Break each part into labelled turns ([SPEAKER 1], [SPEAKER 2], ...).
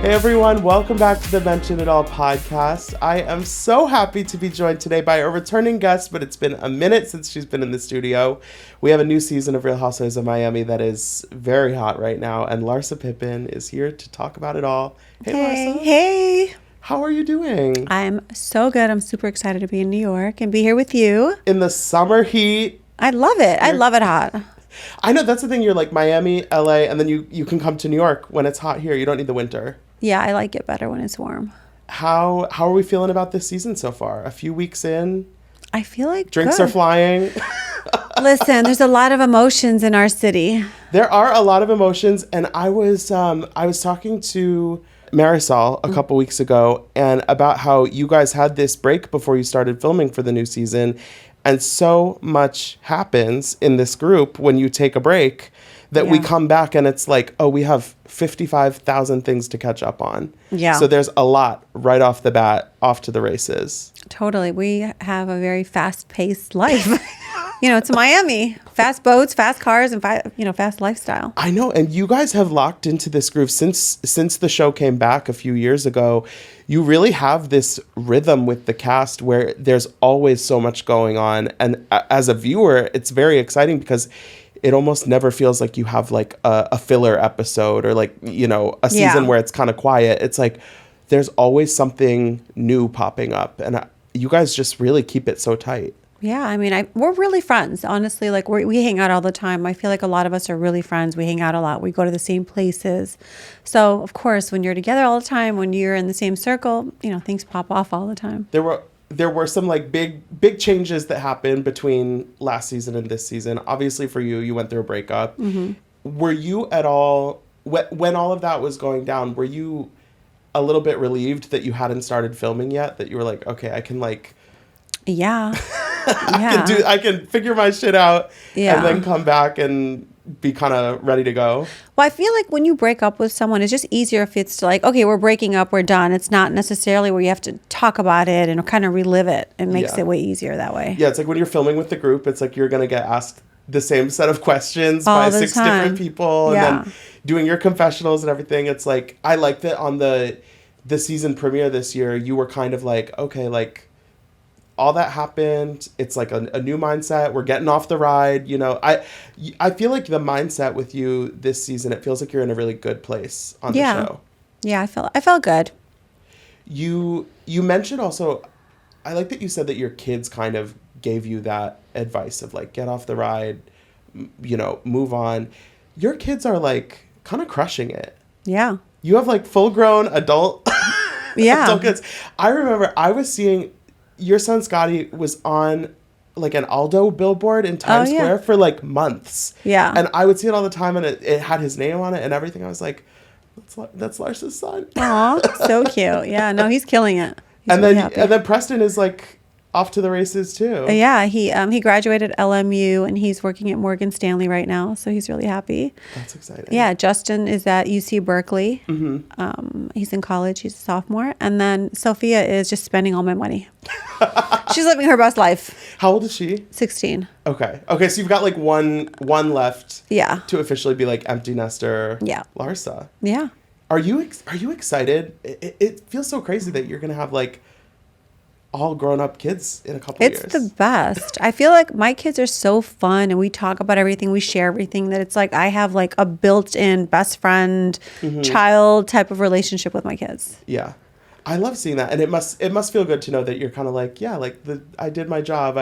[SPEAKER 1] Hey everyone, welcome back to the Mention It All podcast. I am so happy to be joined today by a returning guest, but it's been a minute since she's been in the studio. We have a new season of Real Housewives of Miami that is very hot right now, and Larsa Pippen is here to talk about it all. Hey Larsa.
[SPEAKER 2] Hey.
[SPEAKER 1] How are you doing?
[SPEAKER 2] I'm so good. I'm super excited to be in New York and be here with you.
[SPEAKER 1] In the summer heat.
[SPEAKER 2] I love it. I love it hot.
[SPEAKER 1] I know, that's the thing. You're like Miami, LA, and then you can come to New York when it's hot here. You don't need the winter.
[SPEAKER 2] Yeah, I like it better when it's warm.
[SPEAKER 1] How are we feeling about this season so far? A few weeks in?
[SPEAKER 2] I feel like
[SPEAKER 1] drinks
[SPEAKER 2] good.
[SPEAKER 1] are flying.
[SPEAKER 2] Listen, there's a lot of emotions in our city.
[SPEAKER 1] There are a lot of emotions, and I was talking to Marisol a couple weeks ago and about how you guys had this break before you started filming for the new season, and so much happens in this group when you take a break that we come back and it's like, oh, we have 55,000 things to catch up on.
[SPEAKER 2] Yeah.
[SPEAKER 1] So there's a lot right off the bat, off to the races.
[SPEAKER 2] Totally. We have a very fast-paced life. It's Miami. Fast boats, fast cars, and fast lifestyle.
[SPEAKER 1] I know, and you guys have locked into this groove since the show came back a few years ago. You really have this rhythm with the cast where there's always so much going on, and as a viewer, it's very exciting because it almost never feels like you have like a filler episode or like, a season where it's kind of quiet. It's like there's always something new popping up, and you guys just really keep it so tight.
[SPEAKER 2] Yeah, I mean, we're really friends, honestly. Like, we hang out all the time. I feel like a lot of us are really friends. We hang out a lot. We go to the same places. So, of course, when you're together all the time, when you're in the same circle, things pop off all the time.
[SPEAKER 1] There were some like big changes that happened between last season and this season. Obviously, for you went through a breakup. Mm-hmm. Were you at all, when all of that was going down, were you a little bit relieved that you hadn't started filming yet? That you were like, okay, I can like...
[SPEAKER 2] Yeah.
[SPEAKER 1] I can figure my shit out and then come back and be kind of ready to go.
[SPEAKER 2] Well, I feel like when you break up with someone, it's just easier if it's like, okay, we're breaking up, we're done. It's not necessarily where you have to talk about it and kind of relive it. It makes it way easier that way.
[SPEAKER 1] Yeah, it's like when you're filming with the group, it's like you're going to get asked the same set of questions by 6 different people and then doing your confessionals and everything. It's like, I like that on the season premiere this year, you were kind of like, okay, like, all that happened. It's like a new mindset. We're getting off the ride. I feel like the mindset with you this season, it feels like you're in a really good place on the show.
[SPEAKER 2] Yeah, I felt good.
[SPEAKER 1] You mentioned also, I like that you said that your kids kind of gave you that advice of like, get off the ride, move on. Your kids are like kind of crushing it.
[SPEAKER 2] Yeah.
[SPEAKER 1] You have like full grown adult kids. I remember I was seeing your son Scotty was on like an Aldo billboard in Times Square for like months. Yeah. And I would see it all the time and it had his name on it and everything. I was like, that's Larsa's son.
[SPEAKER 2] Aw, so cute. Yeah, no, he's killing it. He's
[SPEAKER 1] really happy. And then Preston is like off to the races too.
[SPEAKER 2] Yeah, he graduated LMU and he's working at Morgan Stanley right now, so he's really happy.
[SPEAKER 1] That's exciting.
[SPEAKER 2] Yeah, Justin is at UC Berkeley. Mm-hmm. He's in college. He's a sophomore. And then Sophia is just spending all my money. She's living her best life.
[SPEAKER 1] How old is she?
[SPEAKER 2] 16.
[SPEAKER 1] Okay, so you've got like one left.
[SPEAKER 2] Yeah.
[SPEAKER 1] To officially be like empty nester.
[SPEAKER 2] Yeah.
[SPEAKER 1] Larsa.
[SPEAKER 2] Yeah.
[SPEAKER 1] Are you excited? It feels so crazy that you're gonna have like all grown up kids in a couple of years.
[SPEAKER 2] It's the best. I feel like my kids are so fun and we talk about everything, we share everything, that it's like I have like a built-in best friend child type of relationship with my kids.
[SPEAKER 1] Yeah. I love seeing that, and it must feel good to know that you're kind of like, I did my job.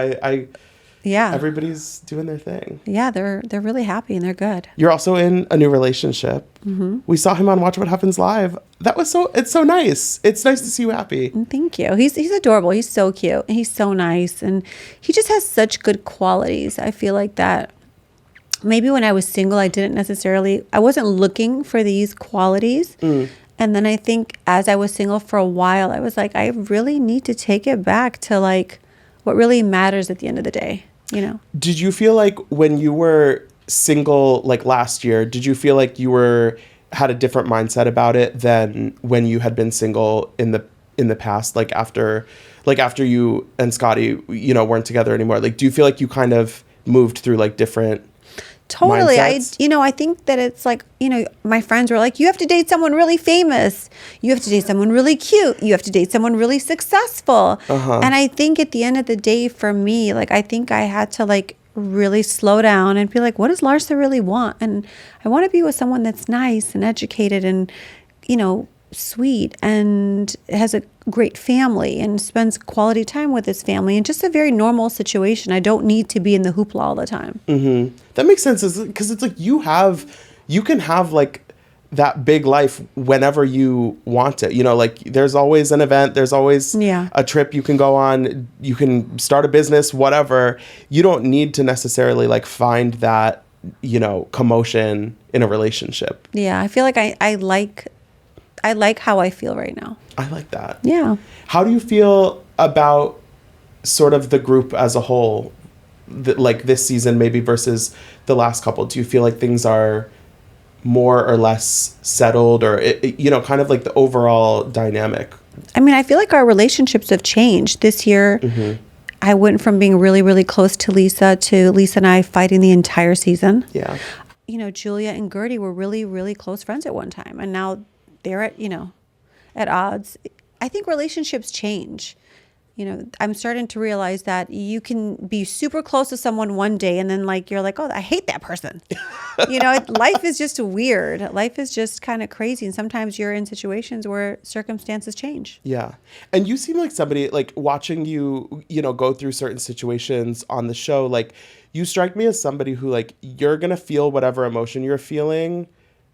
[SPEAKER 1] Everybody's doing their thing.
[SPEAKER 2] Yeah, they're really happy and they're good.
[SPEAKER 1] You're also in a new relationship. Mm-hmm. We saw him on Watch What Happens Live. It's so nice. It's nice to see you happy.
[SPEAKER 2] Thank you. He's adorable. He's so cute. And he's so nice. And he just has such good qualities. I feel like that maybe when I was single, I wasn't looking for these qualities. Mm. And then I think as I was single for a while, I was like, I really need to take it back to like what really matters at the end of the day, Did
[SPEAKER 1] you feel like when you were single, like last year, did you feel like you had a different mindset about it than when you had been single in the past, like after you and Scotty, weren't together anymore? Like, do you feel like you kind of moved through like different
[SPEAKER 2] Totally.
[SPEAKER 1] mindsets.
[SPEAKER 2] I think that it's like, my friends were like, you have to date someone really famous. You have to date someone really cute. You have to date someone really successful. And I think at the end of the day, for me, like, I think I had to like really slow down and be like, what does Larsa really want? And I want to be with someone that's nice and educated and, sweet and has a great family and spends quality time with his family and just a very normal situation. I don't need to be in the hoopla all the time.
[SPEAKER 1] That makes sense, because it's like you can have like that big life whenever you want it. Like there's always an event, there's always a trip you can go on, you can start a business, whatever. You don't need to necessarily like find that, commotion in a relationship.
[SPEAKER 2] Yeah, I feel like I like how I feel right now.
[SPEAKER 1] I like that.
[SPEAKER 2] Yeah.
[SPEAKER 1] How do you feel about sort of the group as a whole, like this season maybe versus the last couple? Do you feel like things are more or less settled, or kind of like the overall dynamic?
[SPEAKER 2] I mean, I feel like our relationships have changed this year. I went from being really, really close to Lisa and I fighting the entire season.
[SPEAKER 1] Yeah.
[SPEAKER 2] Julia and Guerdy were really, really close friends at one time, and now they're at odds. I think relationships change. I'm starting to realize that you can be super close to someone one day and then like, you're like, oh, I hate that person. Life is just weird. Life is just kind of crazy. And sometimes you're in situations where circumstances change.
[SPEAKER 1] Yeah. And you seem like somebody, like watching you, go through certain situations on the show, like you strike me as somebody who like, you're going to feel whatever emotion you're feeling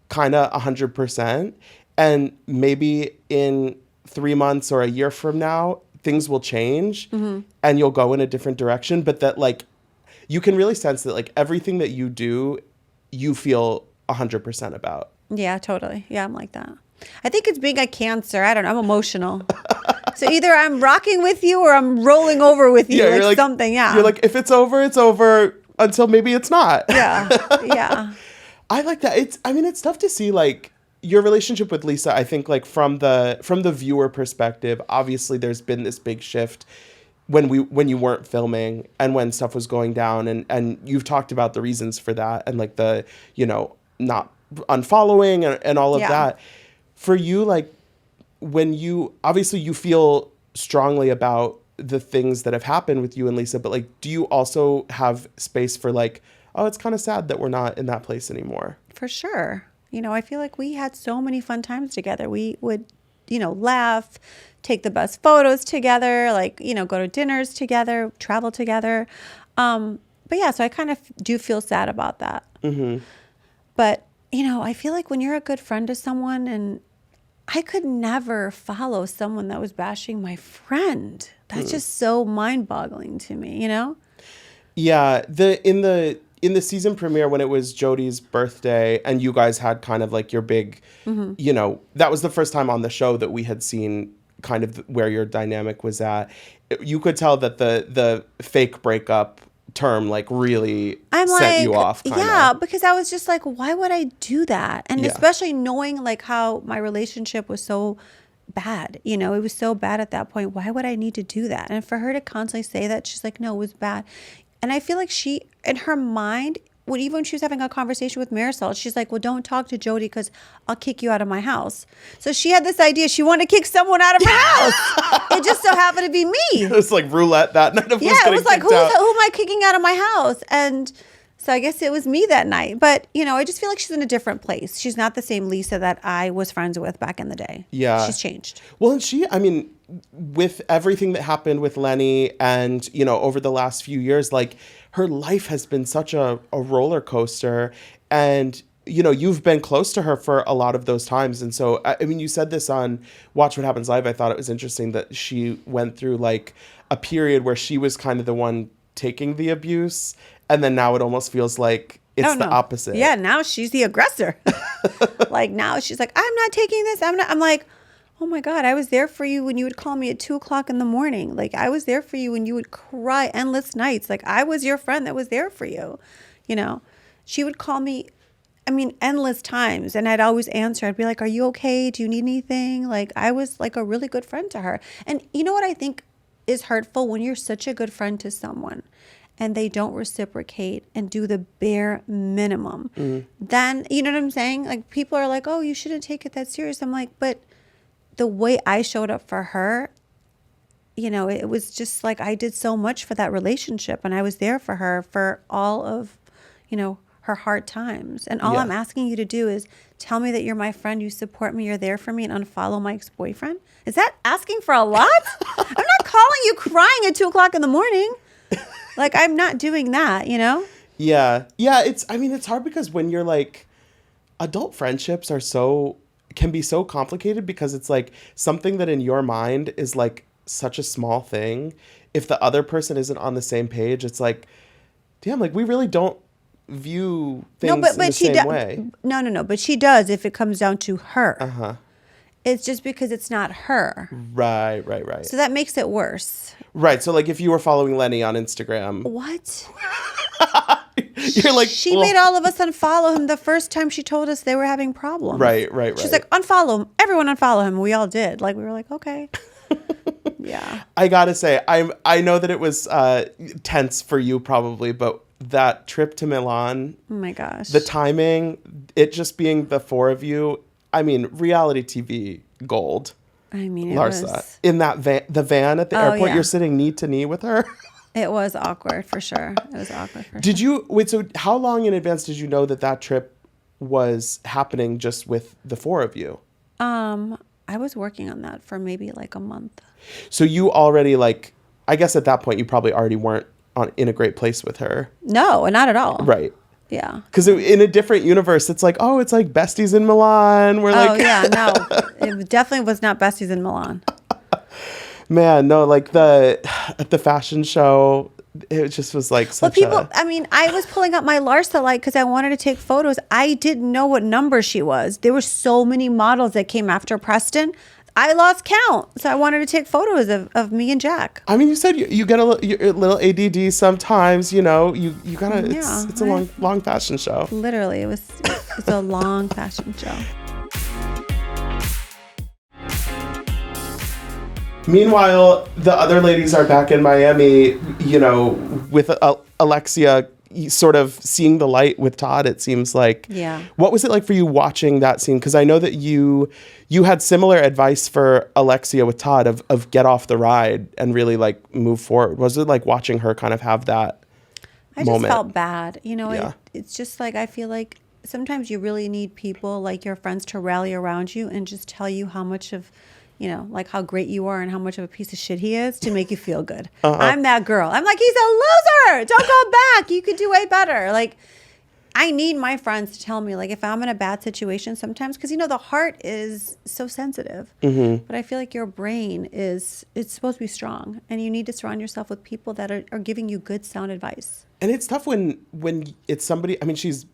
[SPEAKER 1] kind of 100%. And maybe in 3 months or a year from now, things will change and you'll go in a different direction. But that like, you can really sense that like everything that you do, you feel 100% about.
[SPEAKER 2] Yeah, totally. Yeah, I'm like that. I think it's being a Cancer. I don't know. I'm emotional. So either I'm rocking with you or I'm rolling over with you, like something. Yeah.
[SPEAKER 1] You're like, if it's over until maybe it's not.
[SPEAKER 2] Yeah. Yeah.
[SPEAKER 1] I like that. It's tough to see like your relationship with Lisa. I think like from the viewer perspective, obviously there's been this big shift when you weren't filming and when stuff was going down, and you've talked about the reasons for that and like the, not unfollowing and all of that. For you, like when you obviously you feel strongly about the things that have happened with you and Lisa, but like do you also have space for like, oh, it's kind of sad that we're not in that place anymore?
[SPEAKER 2] For sure. I feel like we had so many fun times together. We would, laugh, take the best photos together, like, go to dinners together, travel together. But yeah, so I kind of do feel sad about that. But, I feel like when you're a good friend to someone, and I could never follow someone that was bashing my friend. That's just so mind-boggling to me,
[SPEAKER 1] Yeah, in the season premiere when it was Jodi's birthday and you guys had kind of like your big, that was the first time on the show that we had seen kind of where your dynamic was at. You could tell that the fake breakup term like really set you off. Kinda.
[SPEAKER 2] Yeah, because I was just like, why would I do that? And especially knowing like how my relationship was so bad, it was so bad at that point. Why would I need to do that? And for her to constantly say that, she's like, no, it was bad. And I feel like she, in her mind, even when she was having a conversation with Marisol, she's like, well, don't talk to Jodi because I'll kick you out of my house. So she had this idea. She wanted to kick someone out of her house. It just so happened to be me.
[SPEAKER 1] It was like roulette that night.
[SPEAKER 2] It was like, who am I kicking out of my house? And so I guess it was me that night. But, I just feel like she's in a different place. She's not the same Lisa that I was friends with back in the day.
[SPEAKER 1] Yeah.
[SPEAKER 2] She's changed.
[SPEAKER 1] Well, and with everything that happened with Lenny and, over the last few years, like her life has been such a roller coaster, and, you've been close to her for a lot of those times. And so, you said this on Watch What Happens Live. I thought it was interesting that she went through like a period where she was kind of the one taking the abuse. And then now it almost feels like it's the opposite.
[SPEAKER 2] Yeah. Now she's the aggressor. Like now she's like, I'm not taking this. I'm like, oh my God, I was there for you when you would call me at 2:00 in the morning. Like I was there for you when you would cry endless nights. Like I was your friend that was there for you. She would call me, endless times. And I'd always answer. I'd be like, are you okay? Do you need anything? Like I was like a really good friend to her. And you know what I think is hurtful? When you're such a good friend to someone and they don't reciprocate and do the bare minimum, then, you know what I'm saying? Like, people are like, oh, you shouldn't take it that serious. I'm like, but the way I showed up for her, you know, it was just like I did so much for that relationship, and I was there for her for all of, you know, her hard times. And all I'm asking you to do is tell me that you're my friend, you support me, you're there for me, and unfollow my ex-boyfriend. Is that asking for a lot? I'm not calling you crying at 2:00 in the morning. Like, I'm not doing that, you know?
[SPEAKER 1] Yeah. It's hard because when you're like, adult friendships can be so complicated because it's like something that in your mind is like such a small thing. If the other person isn't on the same page, it's like, damn, like we really don't view things in the same way.
[SPEAKER 2] No. But she does if it comes down to her. It's just because it's not her.
[SPEAKER 1] Right.
[SPEAKER 2] So that makes it worse.
[SPEAKER 1] Right. So like if you were following Lenny on Instagram.
[SPEAKER 2] What?
[SPEAKER 1] You're like,
[SPEAKER 2] she made all of us unfollow him the first time she told us they were having problems.
[SPEAKER 1] Right.
[SPEAKER 2] She's like, unfollow him. Everyone unfollow him. We all did. Like, we were like, okay. Yeah.
[SPEAKER 1] I gotta say, I know that it was tense for you probably, but that trip to Milan.
[SPEAKER 2] Oh my gosh.
[SPEAKER 1] The timing, it just being the four of you. I mean, reality TV gold.
[SPEAKER 2] I mean,
[SPEAKER 1] Larsa, in that the van at the airport, you're sitting knee to knee with her.
[SPEAKER 2] It was awkward for sure.
[SPEAKER 1] Did you wait? So how long in advance did you know that trip was happening just with the four of you?
[SPEAKER 2] I was working on that for maybe like a month.
[SPEAKER 1] So you already like, I guess at that point you probably already weren't in a great place with her.
[SPEAKER 2] No, not at all.
[SPEAKER 1] Right.
[SPEAKER 2] Yeah.
[SPEAKER 1] Because in a different universe, it's like, oh, it's like besties in Milan. We're like,
[SPEAKER 2] oh yeah, no, it definitely was not besties in Milan.
[SPEAKER 1] Man, no, like at the fashion show, it just was like such
[SPEAKER 2] I mean, I was pulling up my Larsa Light because I wanted to take photos. I didn't know what number she was. There were so many models that came after Preston. I lost count. So I wanted to take photos of me and Jack.
[SPEAKER 1] I mean, you said you get a little ADD sometimes, you know, you gotta, it's a long fashion show.
[SPEAKER 2] Literally, it's a long fashion show.
[SPEAKER 1] Meanwhile, the other ladies are back in Miami, you know, with Alexia sort of seeing the light with Todd, it seems like.
[SPEAKER 2] Yeah.
[SPEAKER 1] What was it like for you watching that scene? Because I know that you had similar advice for Alexia with Todd of get off the ride and really like move forward. Was it like watching her kind of have that moment?
[SPEAKER 2] I just felt bad. You know,
[SPEAKER 1] Yeah.
[SPEAKER 2] it's just like, I feel like sometimes you really need people like your friends to rally around you and just tell you how much of, you know, like how great you are and how much of a piece of shit he is to make you feel good. I'm that girl. I'm like, he's a loser. Don't go back. You could do way better. Like, I need my friends to tell me, like, if I'm in a bad situation sometimes, because, you know, the heart is so sensitive. But I feel like your brain it's supposed to be strong, and you need to surround yourself with people that are giving you good, sound advice.
[SPEAKER 1] And it's tough when it's somebody, I mean, she's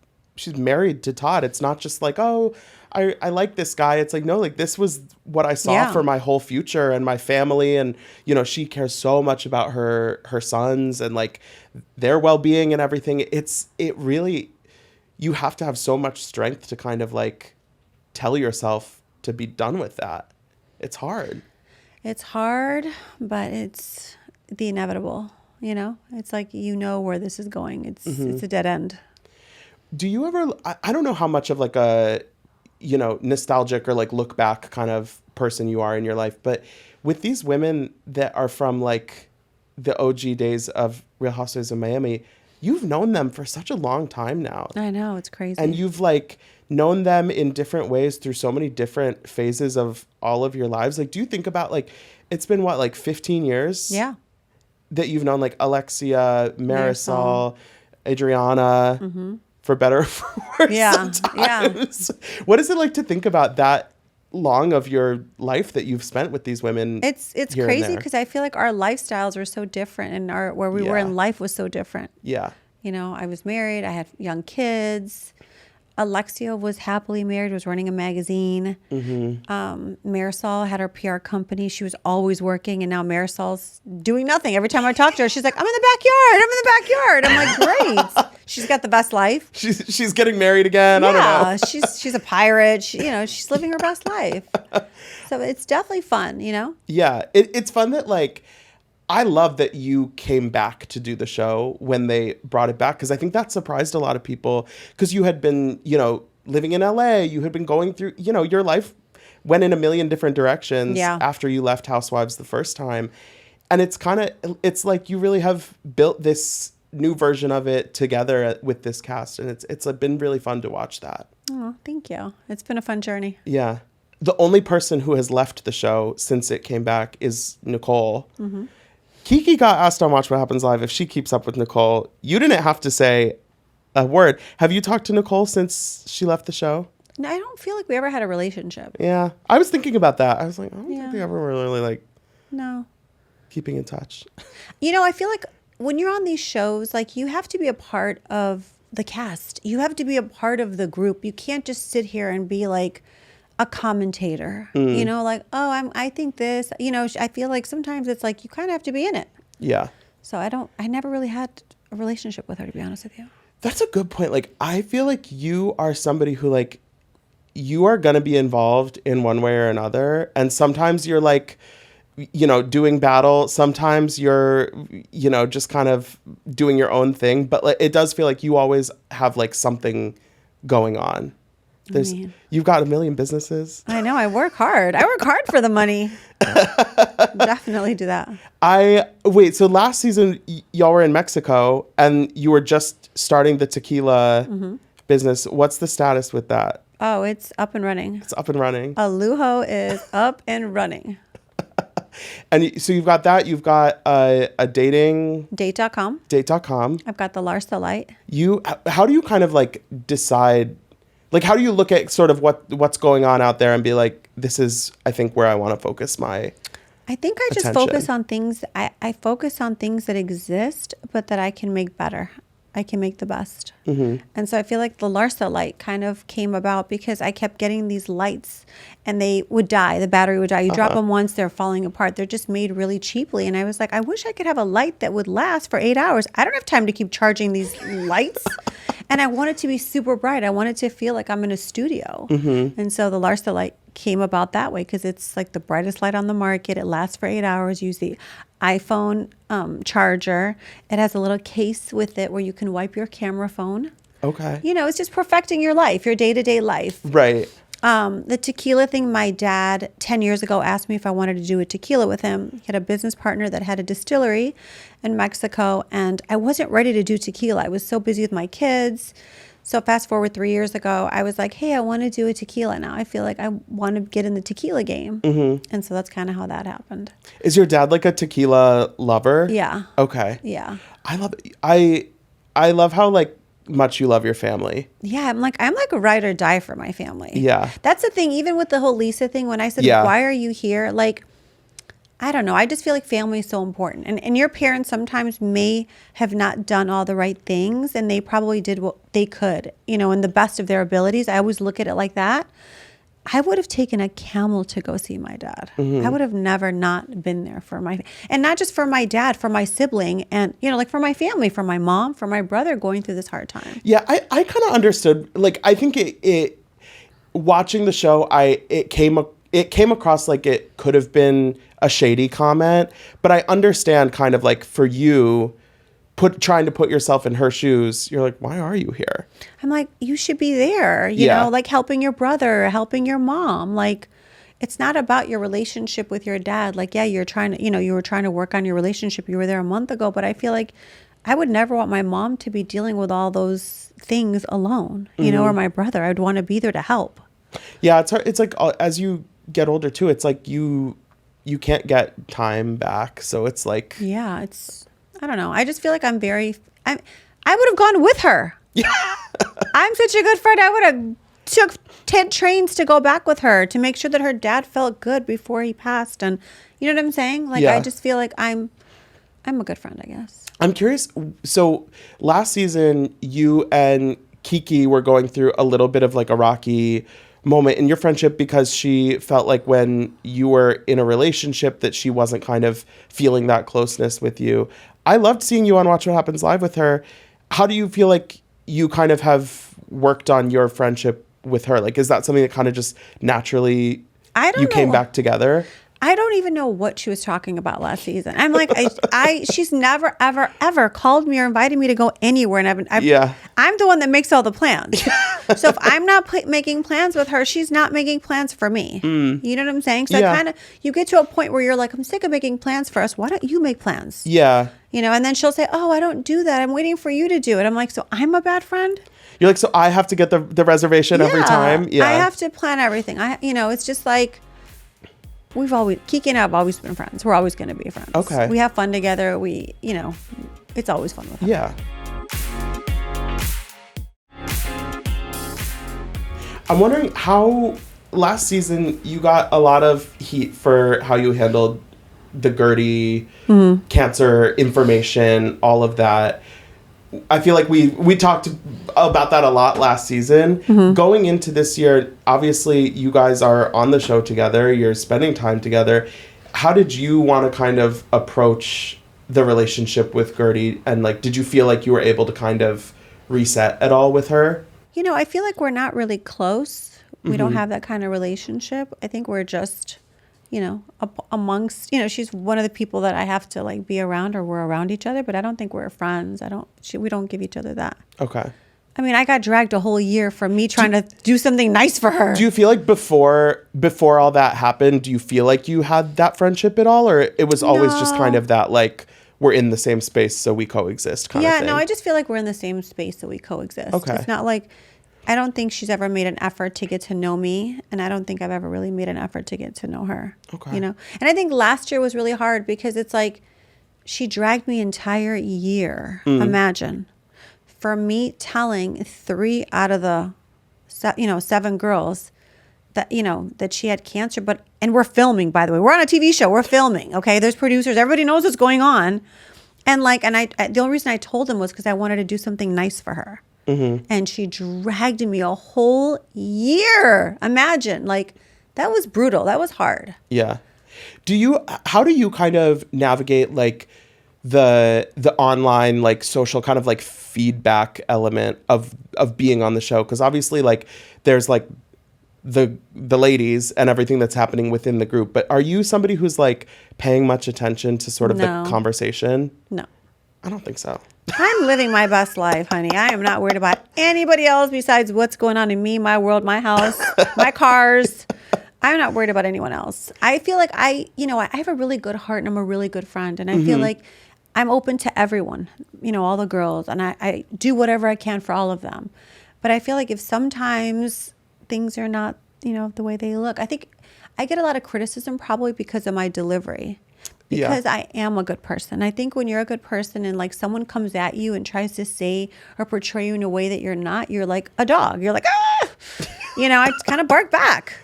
[SPEAKER 1] married to Todd. It's not just like, oh, I like this guy. It's like, no, like this was what I saw for my whole future and my family. And, you know, she cares so much about her sons and like their well-being and everything. It really, you have to have so much strength to kind of like tell yourself to be done with that. It's hard. It's
[SPEAKER 2] hard, but it's the inevitable, you know? It's like, you know where this is going. It's a dead end.
[SPEAKER 1] Do you ever, I don't know how much of like a, you know, nostalgic or like look back kind of person you are in your life, but with these women that are from like the OG days of Real Housewives of Miami, you've known them for such a long time now.
[SPEAKER 2] I know, it's crazy.
[SPEAKER 1] And you've like known them in different ways through so many different phases of all of your lives. Like, do you think about like, it's been what, like 15 years?
[SPEAKER 2] Yeah.
[SPEAKER 1] That you've known like Alexia, Marisol, Adriana, for better or for worse sometimes. Yeah. What is it like to think about that long of your life that you've spent with these women?
[SPEAKER 2] It's crazy because I feel like our lifestyles were so different and where we were in life was so different.
[SPEAKER 1] Yeah.
[SPEAKER 2] You know, I was married. I had young kids. Alexia was happily married, was running a magazine. Marisol had her PR company. She was always working, and now Marisol's doing nothing. Every time I talk to her, she's like, I'm in the backyard. I'm like, great. She's got the best life.
[SPEAKER 1] She's getting married again.
[SPEAKER 2] Yeah,
[SPEAKER 1] I don't know.
[SPEAKER 2] she's a pirate. She's living her best life. So it's definitely fun, you know?
[SPEAKER 1] Yeah. It's fun that like, I love that you came back to do the show when they brought it back, because I think that surprised a lot of people, because you had been, living in LA, you had been going through, your life went in a million different directions
[SPEAKER 2] Yeah.
[SPEAKER 1] after you left Housewives the first time. And it's like you really have built this new version of it together with this cast. And it's been really fun to watch that.
[SPEAKER 2] Oh, thank you. It's been a fun journey.
[SPEAKER 1] Yeah. The only person who has left the show since it came back is Nicole. Mm-hmm. Kiki got asked on Watch What Happens Live if she keeps up with Nicole. You didn't have to say a word. Have you talked to Nicole since she left the show?
[SPEAKER 2] No, I don't feel like we ever had a relationship.
[SPEAKER 1] Yeah. I was thinking about that. I was like, I don't
[SPEAKER 2] Yeah.
[SPEAKER 1] think we ever were really
[SPEAKER 2] No.
[SPEAKER 1] keeping in touch.
[SPEAKER 2] I feel like when you're on these shows, like you have to be a part of the cast. You have to be a part of the group. You can't just sit here and be like a commentator, like, oh, I think this, I feel like sometimes it's like you kind of have to be in it.
[SPEAKER 1] Yeah.
[SPEAKER 2] So I never really had a relationship with her, to be honest with you.
[SPEAKER 1] That's a good point. Like, I feel like you are somebody who, like, you are going to be involved in one way or another. And sometimes you're like, doing battle. Sometimes you're, just kind of doing your own thing. But like, it does feel like you always have like something going on. You've got a million businesses.
[SPEAKER 2] I know. I work hard. I work hard for the money. Definitely do that.
[SPEAKER 1] So last season y'all were in Mexico and you were just starting the tequila business. What's the status with that?
[SPEAKER 2] Oh, it's up and running.
[SPEAKER 1] It's up and running.
[SPEAKER 2] Lujo is up and running.
[SPEAKER 1] And so you've got that. You've got a dating...
[SPEAKER 2] Date.com.
[SPEAKER 1] Date.com.
[SPEAKER 2] I've got the Larsa Light.
[SPEAKER 1] How do you kind of like decide... Like, how do you look at sort of what's going on out there and be like, this is, I think, where I want to focus my
[SPEAKER 2] I think I just
[SPEAKER 1] attention?
[SPEAKER 2] focus on things. I focus on things that exist, but that I can make better. I can make the best. Mm-hmm. And so I feel like the Larsa light kind of came about because I kept getting these lights and they would die. The battery would die. You drop them once, they're falling apart. They're just made really cheaply. And I was like, I wish I could have a light that would last for 8 hours. I don't have time to keep charging these lights. And I want it to be super bright. I want it to feel like I'm in a studio. Mm-hmm. And so the Larsa light came about that way because it's like the brightest light on the market. It lasts for 8 hours. Use the iPhone charger. It has a little case with it where you can wipe your camera phone.
[SPEAKER 1] Okay.
[SPEAKER 2] It's just perfecting your life, your day-to-day life.
[SPEAKER 1] Right.
[SPEAKER 2] The tequila thing, my dad 10 years ago asked me if I wanted to do a tequila with him. He had a business partner that had a distillery in Mexico, and I wasn't ready to do tequila. I was so busy with my kids. So fast forward 3 years ago, I was like, hey, I want to do a tequila now. I feel like I want to get in the tequila game. Mm-hmm. And so that's kind of how that happened.
[SPEAKER 1] Is your dad like a tequila lover?
[SPEAKER 2] Yeah.
[SPEAKER 1] Okay.
[SPEAKER 2] Yeah.
[SPEAKER 1] I love it. I love how like much you love your family.
[SPEAKER 2] Yeah, I'm like a ride or die for my family.
[SPEAKER 1] Yeah.
[SPEAKER 2] That's the thing. Even with the whole Lisa thing, when I said, why are you here? Like, I don't know. I just feel like family is so important. And your parents sometimes may have not done all the right things, and they probably did what they could, in the best of their abilities. I always look at it like that. I would have taken a camel to go see my dad. Mm-hmm. I would have never not been there for and not just for my dad, for my sibling and, like for my family, for my mom, for my brother going through this hard time.
[SPEAKER 1] Yeah, I kind of understood. Like, I think it watching the show, it came across like it could have been a shady comment, but I understand kind of like for you, trying to put yourself in her shoes, you're like, why are you here?
[SPEAKER 2] I'm like, you should be there, you know, like helping your brother, helping your mom. Like, it's not about your relationship with your dad. Like, yeah, you're trying to, you were trying to work on your relationship. You were there a month ago, but I feel like I would never want my mom to be dealing with all those things alone, or my brother. I'd want to be there to help. Yeah,
[SPEAKER 1] it's hard. It's like as you get older too, it's like you can't get time back. So it's like,
[SPEAKER 2] yeah, I don't know. I just feel like I would have gone with her. Yeah. I'm such a good friend. I would have took 10 trains to go back with her to make sure that her dad felt good before he passed. And you know what I'm saying? Like, I just feel like I'm a good friend, I guess. I'm curious.
[SPEAKER 1] So last season, you and Kiki were going through a little bit of like a rocky moment in your friendship because she felt like when you were in a relationship that she wasn't kind of feeling that closeness with you. I loved seeing you on Watch What Happens Live with her. How do you feel like you kind of have worked on your friendship with her? Like, is that something that kind of just naturally you came back together?
[SPEAKER 2] I don't even know what she was talking about last season. I'm like, she's never, ever, ever called me or invited me to go anywhere. And I'm the one that makes all the plans. So if I'm not making plans with her, she's not making plans for me. You know what I'm saying? So you get to a point where you're like, I'm sick of making plans for us. Why don't you make plans?
[SPEAKER 1] Yeah.
[SPEAKER 2] You know, and then she'll say, oh, I don't do that. I'm waiting for you to do it. I'm like, so I'm a bad friend?
[SPEAKER 1] You're like, so I have to get the reservation every time?
[SPEAKER 2] Yeah. I have to plan everything. It's just like, Kiki and I have always been friends. We're always going to be friends.
[SPEAKER 1] Okay.
[SPEAKER 2] We have fun together. It's always fun with her.
[SPEAKER 1] Yeah. I'm wondering how last season you got a lot of heat for how you handled the Guerdy cancer information, all of that. I feel like we talked about that a lot last season. Going into this year, obviously you guys are on the show together. You're spending time together. How did you want to kind of approach the relationship with Guerdy? And like, did you feel like you were able to kind of reset at all with her?
[SPEAKER 2] I feel like we're not really close. We don't have that kind of relationship. I think we're just, amongst, she's one of the people that I have to like be around, or we're around each other, but I don't think we're friends. We don't give each other that.
[SPEAKER 1] Okay.
[SPEAKER 2] I mean, I got dragged a whole year from me trying to do something nice for her.
[SPEAKER 1] Do you feel like before all that happened, do you feel like you had that friendship at all? Or it was always just kind of that, like, we're in the same space, so we coexist kind of thing?
[SPEAKER 2] Yeah, no, I just feel like we're in the same space, so we coexist.
[SPEAKER 1] Okay.
[SPEAKER 2] It's not like, I don't think she's ever made an effort to get to know me, and I don't think I've ever really made an effort to get to know her.
[SPEAKER 1] Okay.
[SPEAKER 2] And I think last year was really hard because it's like, she dragged me an entire year. Imagine. For me telling 3 out of the 7 girls that that she had cancer, and we're filming, by the way. We're on a TV show. We're filming. Okay, there's producers. Everybody knows what's going on, and the only reason I told them was because I wanted to do something nice for her, and she dragged me a whole year. Imagine, that was brutal. That was hard.
[SPEAKER 1] Yeah. How do you kind of navigate like the online like social kind of like feedback element of being on the show? Because obviously like there's like the ladies and everything that's happening within the group, but are you somebody who's like paying much attention to sort of the conversation?
[SPEAKER 2] No,
[SPEAKER 1] I don't think so.
[SPEAKER 2] I'm living my best life, honey. I am not worried about anybody else besides what's going on in me, my world, my house, my cars. I'm not worried about anyone else. I feel like I have a really good heart, and I'm a really good friend, and I feel like I'm open to everyone, all the girls, and I do whatever I can for all of them. But I feel like if sometimes things are not, the way they look, I think I get a lot of criticism probably because of my delivery, because I am a good person. I think when you're a good person and like someone comes at you and tries to say or portray you in a way that you're not, you're like a dog. You're like, ah, I kind of bark back.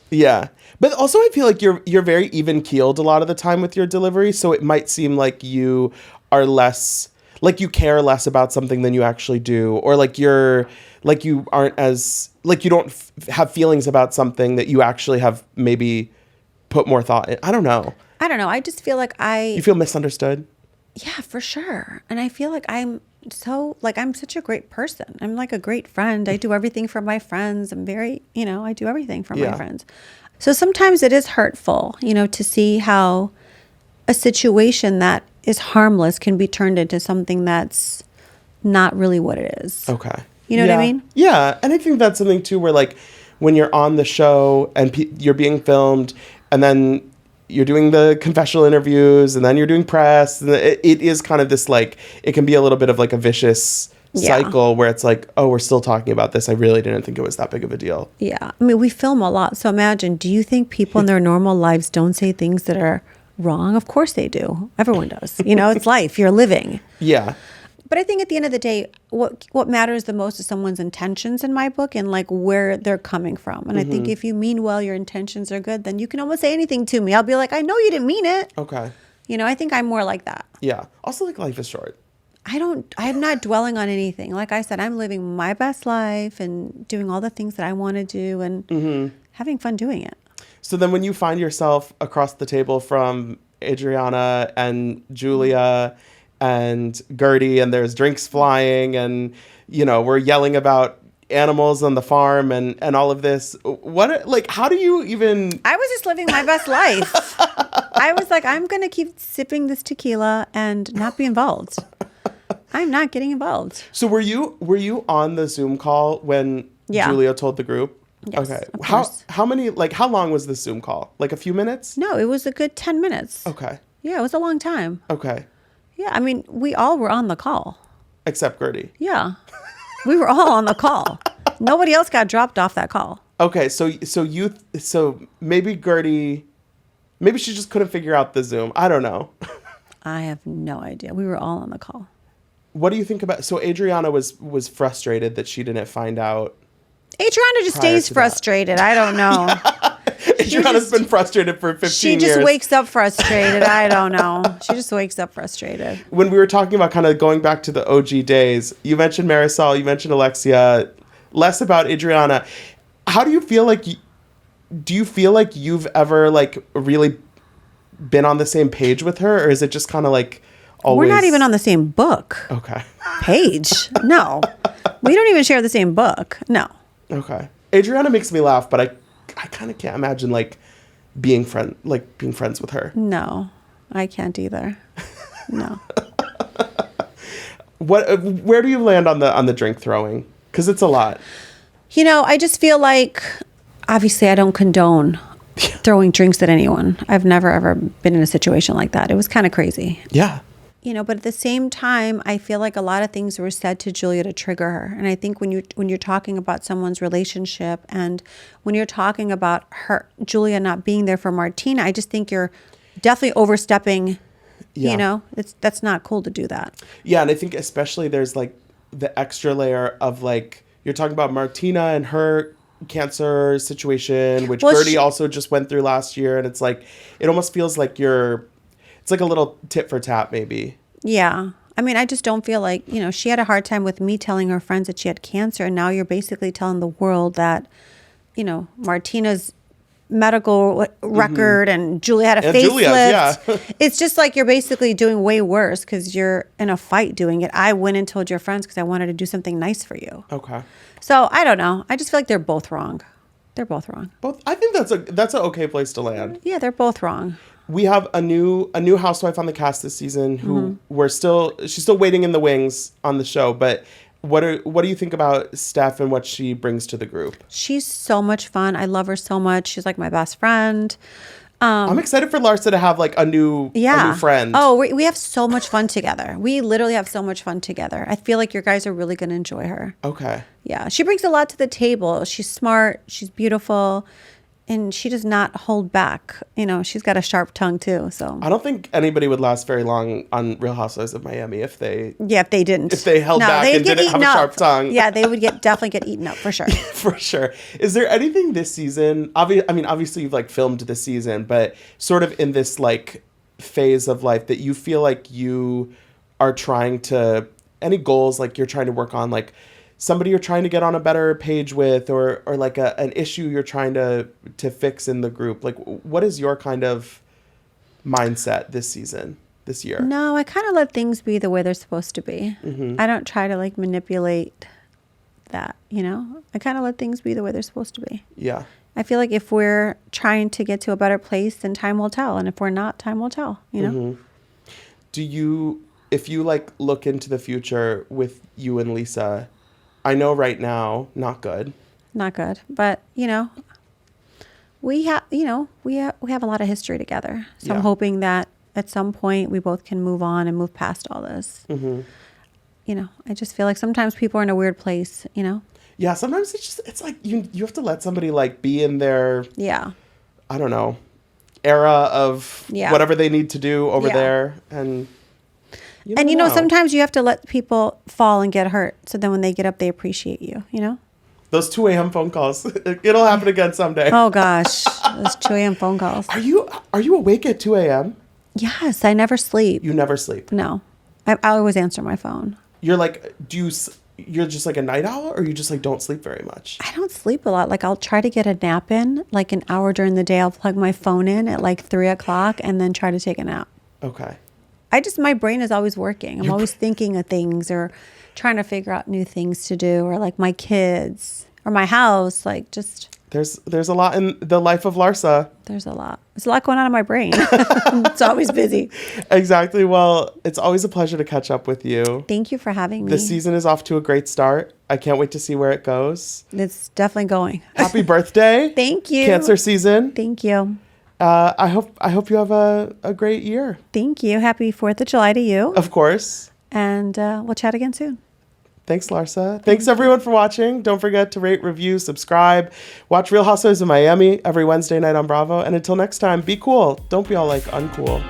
[SPEAKER 1] Yeah. But also I feel like you're very even keeled a lot of the time with your delivery. So it might seem like you are less, like you care less about something than you actually do. Or like you aren't as, like you don't have feelings about something that you actually have maybe put more thought in. I don't know.
[SPEAKER 2] I just feel like
[SPEAKER 1] You feel misunderstood?
[SPEAKER 2] Yeah, for sure. And I feel like I'm such a great person. I'm like a great friend. I do everything for my friends. I'm very, I do everything for my friends. So sometimes it is hurtful, to see how a situation that is harmless can be turned into something that's not really what it is.
[SPEAKER 1] Okay.
[SPEAKER 2] You know what I mean?
[SPEAKER 1] Yeah. And I think that's something too, where like when you're on the show and you're being filmed and then you're doing the confessional interviews and then you're doing press, and it is kind of this like, it can be a little bit of like a vicious cycle where it's like, oh, we're still talking about this. I really didn't think it was that big of a deal.
[SPEAKER 2] Yeah. I mean, we film a lot. So imagine, do you think people in their normal lives don't say things that are wrong? Of course they do. Everyone does. It's life. You're living.
[SPEAKER 1] Yeah.
[SPEAKER 2] But I think at the end of the day, what matters the most is someone's intentions in my book and like where they're coming from. And I think if you mean well, your intentions are good, then you can almost say anything to me. I'll be like, I know you didn't mean it.
[SPEAKER 1] Okay.
[SPEAKER 2] I think I'm more like that.
[SPEAKER 1] Yeah. Also, like, life is short.
[SPEAKER 2] I'm not dwelling on anything. Like I said, I'm living my best life and doing all the things that I want to do and having fun doing it.
[SPEAKER 1] So then when you find yourself across the table from Adriana and Julia and Guerdy, and there's drinks flying, and we're yelling about animals on the farm and all of this. What, like, how do you even?
[SPEAKER 2] I was just living my best life. I was like, I'm going to keep sipping this tequila and not be involved. I'm not getting involved.
[SPEAKER 1] So were you on the Zoom call when Julia told the group?
[SPEAKER 2] Yes,
[SPEAKER 1] okay.
[SPEAKER 2] of course.
[SPEAKER 1] How long was the Zoom call? Like a few minutes?
[SPEAKER 2] No, it was a good 10 minutes.
[SPEAKER 1] Okay.
[SPEAKER 2] Yeah, it was a long time.
[SPEAKER 1] Okay.
[SPEAKER 2] Yeah, I mean, we all were on the call.
[SPEAKER 1] Except Guerdy.
[SPEAKER 2] Yeah. We were all on the call. Nobody else got dropped off that call.
[SPEAKER 1] Okay, so maybe Guerdy, maybe she just couldn't figure out the Zoom. I don't know.
[SPEAKER 2] I have no idea. We were all on the call.
[SPEAKER 1] What do you think about? So Adriana was frustrated that she didn't find out.
[SPEAKER 2] Adriana just stays frustrated. I don't know.
[SPEAKER 1] Adriana's been frustrated for 15 years.
[SPEAKER 2] She just wakes up frustrated. I don't know. She just wakes up frustrated.
[SPEAKER 1] When we were talking about kind of going back to the OG days, you mentioned Marisol, you mentioned Alexia, less about Adriana. How do you feel like? Do you feel like you've ever like really been on the same page with her, or is it just kind of like always?
[SPEAKER 2] We're not even on the same book.
[SPEAKER 1] Okay.
[SPEAKER 2] Page? No. We don't even share the same book. No.
[SPEAKER 1] Okay. Adriana makes me laugh, but I kind of can't imagine like being friends with her.
[SPEAKER 2] No, I can't either. No.
[SPEAKER 1] Where do you land on the drink throwing? Because it's a lot.
[SPEAKER 2] You know, I just feel like, obviously, I don't condone throwing drinks at anyone. I've never, ever been in a situation like that. It was kind of crazy.
[SPEAKER 1] Yeah.
[SPEAKER 2] You know, but at the same time, I feel like a lot of things were said to Julia to trigger her. And I think when you're talking about someone's relationship and when you're talking about Julia not being there for Martina, I just think you're definitely overstepping. Yeah. You know, that's not cool to do that.
[SPEAKER 1] Yeah, and I think especially there's like the extra layer of like, you're talking about Martina and her cancer situation, which Guerdy also just went through last year. And it's like, it almost feels like it's like a little tit for tat maybe. Yeah.
[SPEAKER 2] I mean, I just don't feel like, you know, she had a hard time with me telling her friends that she had cancer. And now you're basically telling the world that, you know, Martina's medical record and Julia had a facelift. Yeah. It's just like you're basically doing way worse because you're in a fight doing it. I went and told your friends because I wanted to do something nice for you.
[SPEAKER 1] Okay.
[SPEAKER 2] So I don't know. I just feel like they're both wrong. They're both wrong.
[SPEAKER 1] I think that's an okay place to land.
[SPEAKER 2] Yeah, they're both wrong.
[SPEAKER 1] We have a new housewife on the cast this season who she's still waiting in the wings on the show, but what do you think about Steph and what she brings to the group?
[SPEAKER 2] She's so much fun. I love her so much. She's like my best friend.
[SPEAKER 1] I'm excited for Larsa to have like a new friend.
[SPEAKER 2] Oh, we have so much fun together. We literally have so much fun together. I feel like your guys are really going to enjoy her.
[SPEAKER 1] Okay.
[SPEAKER 2] Yeah. She brings a lot to the table. She's smart. She's beautiful. And she does not hold back. You know, she's got a sharp tongue too. So
[SPEAKER 1] I don't think anybody would last very long on Real Housewives of Miami if they
[SPEAKER 2] didn't.
[SPEAKER 1] If they held back and didn't have a sharp tongue.
[SPEAKER 2] Yeah, they would definitely get eaten up for sure.
[SPEAKER 1] For sure. Is there anything this season? Obviously you've like filmed this season, but sort of in this like phase of life that you feel like you are trying to, any goals like you're trying to work on, like somebody you're trying to get on a better page with, or like an issue you're trying to fix in the group? Like, what is your kind of mindset this year?
[SPEAKER 2] No, I kind of let things be the way they're supposed to be. Mm-hmm. I don't try to like manipulate that, you know? I kind of let things be the way they're supposed to be.
[SPEAKER 1] Yeah.
[SPEAKER 2] I feel like if we're trying to get to a better place, then time will tell. And if we're not, time will tell, you know?
[SPEAKER 1] Mm-hmm. If you like look into the future with you and Lisa, I know right now, not good. Not good.
[SPEAKER 2] But, you know, we have a lot of history together. So I'm hoping that at some point we both can move on and move past all this. Mm-hmm. You know, I just feel like sometimes people are in a weird place, you know?
[SPEAKER 1] Yeah, sometimes it's like you have to let somebody like be in their, I don't know, era of whatever they need to do over there. And you know,
[SPEAKER 2] sometimes you have to let people fall and get hurt. So then when they get up, they appreciate you, you know?
[SPEAKER 1] Those 2 a.m. phone calls. It'll happen again someday.
[SPEAKER 2] Oh, gosh. Those 2 a.m. phone calls.
[SPEAKER 1] Are you awake at 2 a.m.?
[SPEAKER 2] Yes, I never sleep.
[SPEAKER 1] You never sleep?
[SPEAKER 2] No. I always answer my phone.
[SPEAKER 1] You're like, you're just like a night owl, or you just like don't sleep very much?
[SPEAKER 2] I don't sleep a lot. Like I'll try to get a nap in, like an hour during the day. I'll plug my phone in at like 3 o'clock and then try to take a nap.
[SPEAKER 1] Okay.
[SPEAKER 2] my brain is always working. I'm always thinking of things or trying to figure out new things to do, or like my kids or my house. Like just
[SPEAKER 1] there's a lot in the life of Larsa.
[SPEAKER 2] there's a lot. There's a lot going on in my brain. It's always busy.
[SPEAKER 1] Exactly. Well, it's always a pleasure to catch up with you.
[SPEAKER 2] Thank you for having me.
[SPEAKER 1] The season is off to a great start. I can't wait to see where it goes.
[SPEAKER 2] It's definitely going.
[SPEAKER 1] Happy birthday.
[SPEAKER 2] Thank you.
[SPEAKER 1] Cancer season.
[SPEAKER 2] Thank you.
[SPEAKER 1] I hope you have a great year.
[SPEAKER 2] Thank you. Happy 4th of July to you.
[SPEAKER 1] Of course.
[SPEAKER 2] And we'll chat again soon.
[SPEAKER 1] Thanks, Larsa. Thanks, everyone, for watching. Don't forget to rate, review, subscribe. Watch Real Housewives of Miami every Wednesday night on Bravo. And until next time, be cool. Don't be all like uncool.